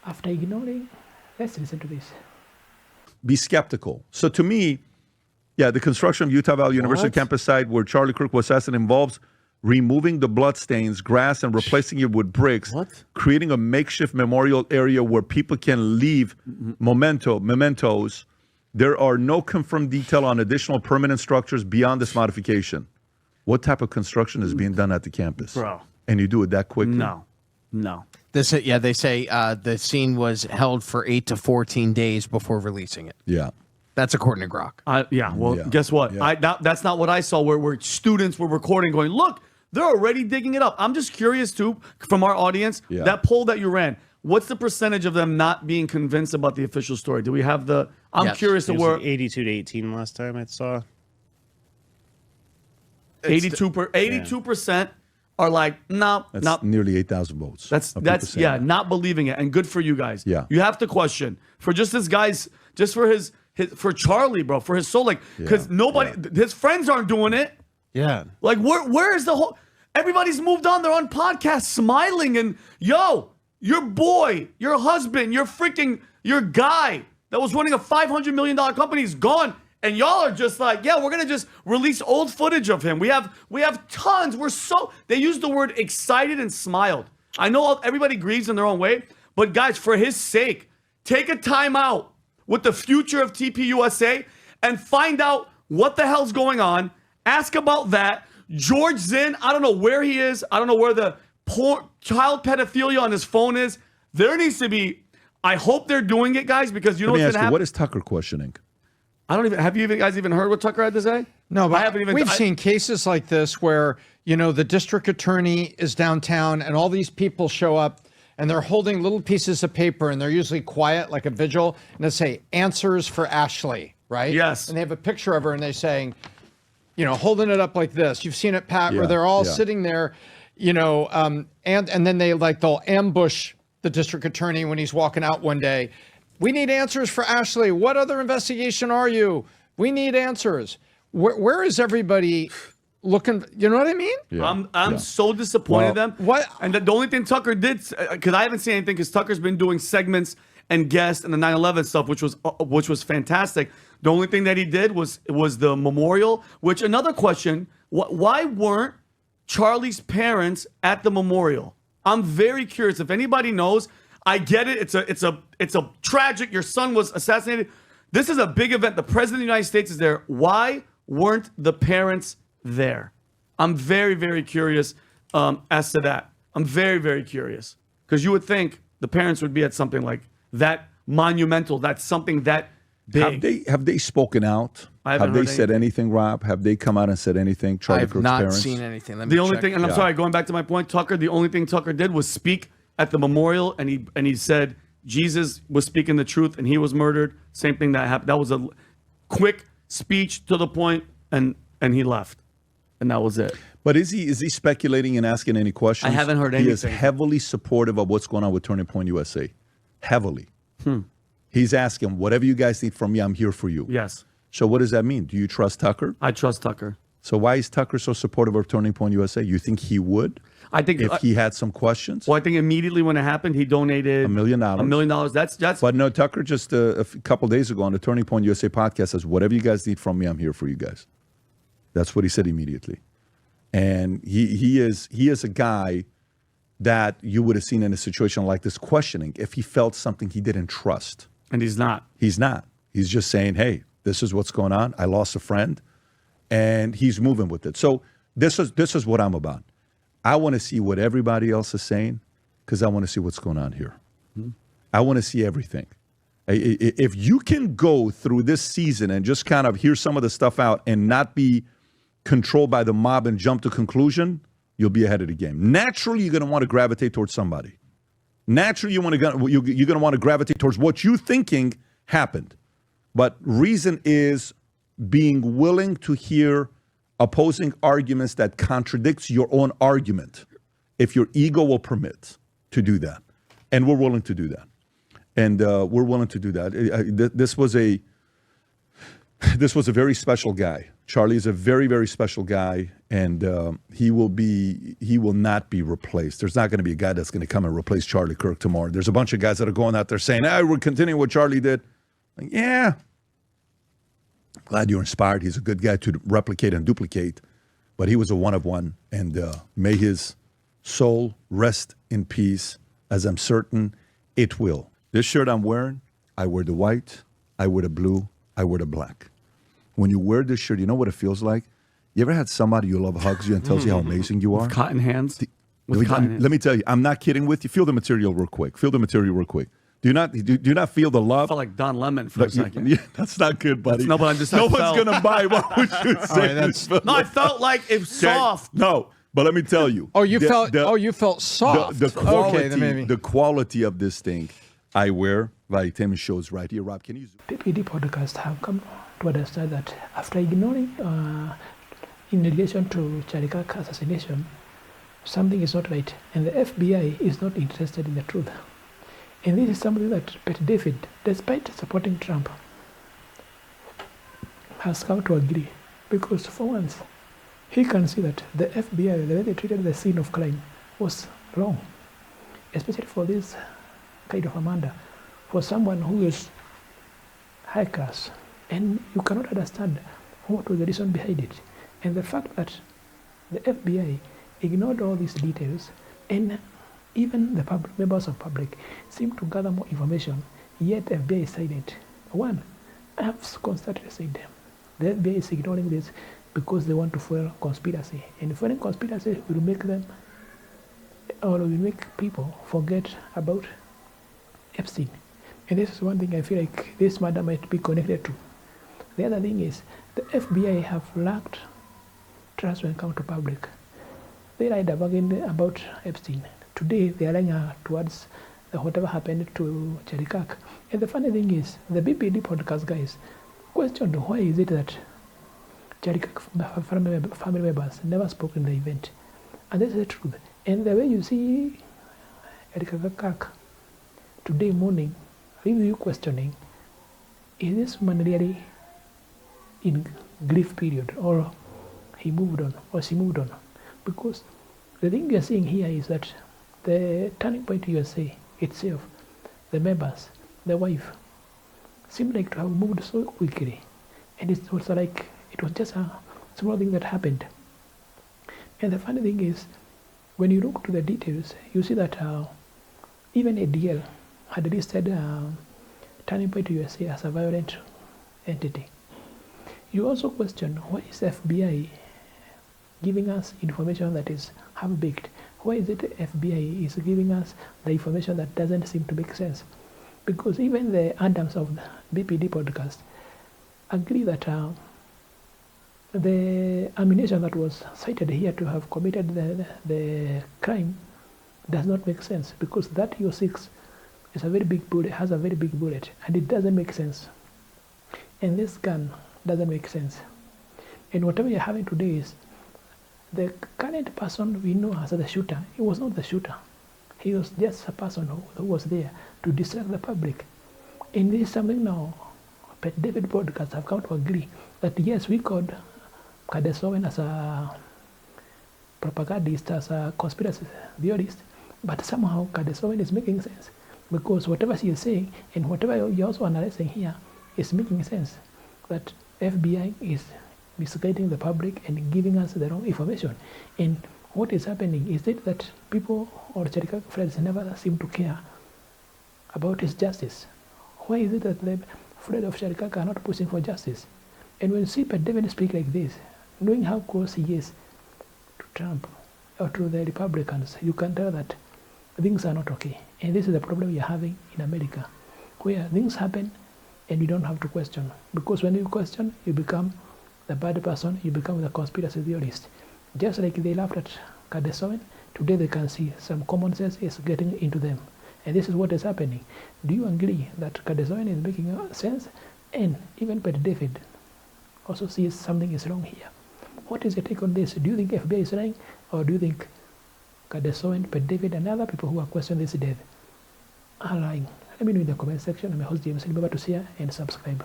After ignoring, let's listen to this. Be skeptical. So to me, yeah, the construction of Utah Valley University campus site where Charlie Kirk was assassinated involves removing the bloodstains, grass, and replacing it with bricks, creating a makeshift memorial area where people can leave mementos. There are no confirmed detail on additional permanent structures beyond this modification. What type of construction is being done at the campus? Bro. And you do it that quickly? No. They say the scene was held for 8 to 14 days before releasing it. Yeah. That's according to Grok. Guess what? Yeah. That's not what I saw where students were recording going, look, they're already digging it up. I'm just curious, too, from our audience, that poll that you ran, what's the percentage of them not being convinced about the official story? Do we have the... I'm curious to where... Like 82 to 18 last time I saw. 82% are like, no, That's nearly 8,000 votes. That's not believing it. And good for you guys. Yeah. You have to question. For just this guy's... Just for his for Charlie, bro, for his soul, like, because his friends aren't doing it. Yeah. Like, where is the whole... Everybody's moved on. They're on podcasts smiling and, yo, your boy, your husband, your guy that was running a $500 million company is gone. And y'all are just like, yeah, we're going to just release old footage of him. We have tons. They used the word excited and smiled. I know everybody grieves in their own way, but guys, for his sake, take a time out with the future of TPUSA and find out what the hell's going on. Ask about that. George Zinn, I don't know where he is. I don't know where the child pedophilia on his phone is. There needs to be, I hope they're doing it, guys, because you know what's going to happen. What is Tucker questioning? Have you guys even heard what Tucker had to say? No, but we've seen cases like this where, the district attorney is downtown and all these people show up and they're holding little pieces of paper and they're usually quiet like a vigil and they say answers for Ashley, right? Yes. And they have a picture of her and they're saying, holding it up like this. You've seen it, Pat, where they're all sitting there, and then they'll ambush the district attorney when he's walking out one day. We need answers for Ashley. What other investigation are you? We need answers. Where is everybody looking? You know what I mean? Yeah. I'm so disappointed in them. What? And the only thing Tucker did, because I haven't seen anything, because Tucker's been doing segments and guests and the 9/11 stuff, which was fantastic. The only thing that he did was the memorial. Which another question: why weren't Charlie's parents at the memorial? I'm very curious. If anybody knows, I get it. It's a tragic. Your son was assassinated. This is a big event. The president of the United States is there. Why weren't the parents there? I'm very, very curious as to that. I'm very, very curious because you would think the parents would be at something like that monumental. That's something that big. Have they spoken out? Have they said anything, Rob? Have they come out and said anything? Charlie Kirk's parents? I have not seen anything. Let me the only check. thing, and I'm sorry, going back to my point, Tucker. The only thing Tucker did was speak at the memorial, and he said Jesus was speaking the truth, and he was murdered. Same thing that happened. That was a quick speech to the point, and he left, and that was it. But is he speculating and asking any questions? I haven't heard anything. He is heavily supportive of what's going on with Turning Point USA. Heavily. He's asking, whatever you guys need from me, I'm here for you. Yes. So what does that mean? Do you trust Tucker? I trust Tucker. So why is Tucker so supportive of Turning Point USA? You think he would? I think if he had some questions. Well, I think immediately when it happened, he donated $1 million. $1 million. That's. But no, Tucker just a couple days ago on the Turning Point USA podcast says, whatever you guys need from me, I'm here for you guys. That's what he said immediately. And he is a guy that you would have seen in a situation like this questioning if he felt something he didn't trust. And he's not. He's not. He's just saying, hey, this is what's going on. I lost a friend. And he's moving with it. So this is what I'm about. I want to see what everybody else is saying because I want to see what's going on here. I want to see everything. If you can go through this season and just kind of hear some of the stuff out and not be controlled by the mob and jump to conclusion, you'll be ahead of the game. Naturally, you're going to want to gravitate towards somebody. Naturally, you're going to want to gravitate towards what you thinking happened. But reason is being willing to hear opposing arguments that contradicts your own argument, if your ego will permit to do that. And we're willing to do that. And we're willing to do that. This was this was a very special guy. Charlie is a very, very special guy, and he will not be replaced. There's not going to be a guy that's going to come and replace Charlie Kirk tomorrow. There's a bunch of guys that are going out there saying, we're continuing what Charlie did. Like, yeah. Glad you're inspired. He's a good guy to replicate and duplicate, but he was a one of one, and may his soul rest in peace, as I'm certain it will. This shirt I'm wearing, I wear the white, I wear the blue, I wear the black. When you wear this shirt, you know what it feels like? You ever had somebody you love hugs you and tells you how amazing you are? With cotton hands. Let me tell you, I'm not kidding with you. Feel the material real quick. Do you not feel the love? I felt like Don Lemon for a second. Yeah, that's not good, buddy. No, but I'm just. No one's gonna buy. What would you say? No, I felt like it was soft. No, but let me tell you. You felt soft. The quality, okay, then maybe. The quality of this thing, I wear. Vitamin shows right here. Rob, can you? PBD Podcast have come to understand that after ignoring, in relation to Charlie Kirk assassination, something is not right, and the FBI is not interested in the truth. And this is something that Pete David, despite supporting Trump, has come to agree. Because for once, he can see that the FBI, the way they treated the scene of crime, was wrong. Especially for this kind of a murder. For someone who is high class. And you cannot understand what was the reason behind it. And the fact that the FBI ignored all these details, and even the members of public seem to gather more information, yet the FBI is silent. One, I have constantly said the FBI is ignoring this because they want to fuel conspiracy. And fueling conspiracy will make them, or will make people forget about Epstein. And this is one thing I feel like this matter might be connected to. The other thing is the FBI have lacked trust when it comes to public. They lied about Epstein. Today they are lying towards whatever happened to Charlie Kirk. And the funny thing is, the PBD Podcast guys questioned why is it that Charlie Kirk family members never spoke in the event. And this is the truth. And the way you see Charlie Kirk today morning, leave you questioning, is this man really in grief period, or he moved on, or she moved on? Because the thing we are seeing here is that the turning point USA itself, the members, the wife, seem like to have moved so quickly. And it's also like it was just a small thing that happened. And the funny thing is, when you look to the details, you see that even ADL had listed turning point USA as a violent entity. You also question, why is FBI giving us information that is half-baked? Why is it the FBI is giving us the information that doesn't seem to make sense? Because even the Adams of the BPD podcast agree that the ammunition that was cited here to have committed the crime does not make sense, because that U6 is a very big bullet, has a very big bullet, and it doesn't make sense. And this gun doesn't make sense. And whatever you're having today is the current person we know as the shooter. He was not the shooter. He was just a person who was there to distract the public. And this is something now, Pete David Podcast have come to agree that yes, we called Candace Owens as a propagandist, as a conspiracy theorist, but somehow Candace Owens is making sense, because whatever she is saying and whatever you're also analyzing here is making sense, that FBI is misguiding the public and giving us the wrong information. And what is happening is that people or Charlie Kirk friends never seem to care about his justice. Why is it that the friends of Charlie Kirk are not pushing for justice? And when you see Pete David speak like this, knowing how close he is to Trump or to the Republicans, you can tell that things are not okay. And this is the problem we are having in America, where things happen and you don't have to question. Because when you question, you become the bad person, you become the conspiracy theorist. Just like they laughed at Candace Owens, today they can see some common sense is getting into them. And this is what is happening. Do you agree that Candace Owens is making sense? And even Pete David also sees something is wrong here. What is your take on this? Do you think FBI is lying? Or do you think Candace Owens, Pete David, and other people who are questioning this death are lying? Let me know in the comment section. I'm your host, James. Remember to share and subscribe.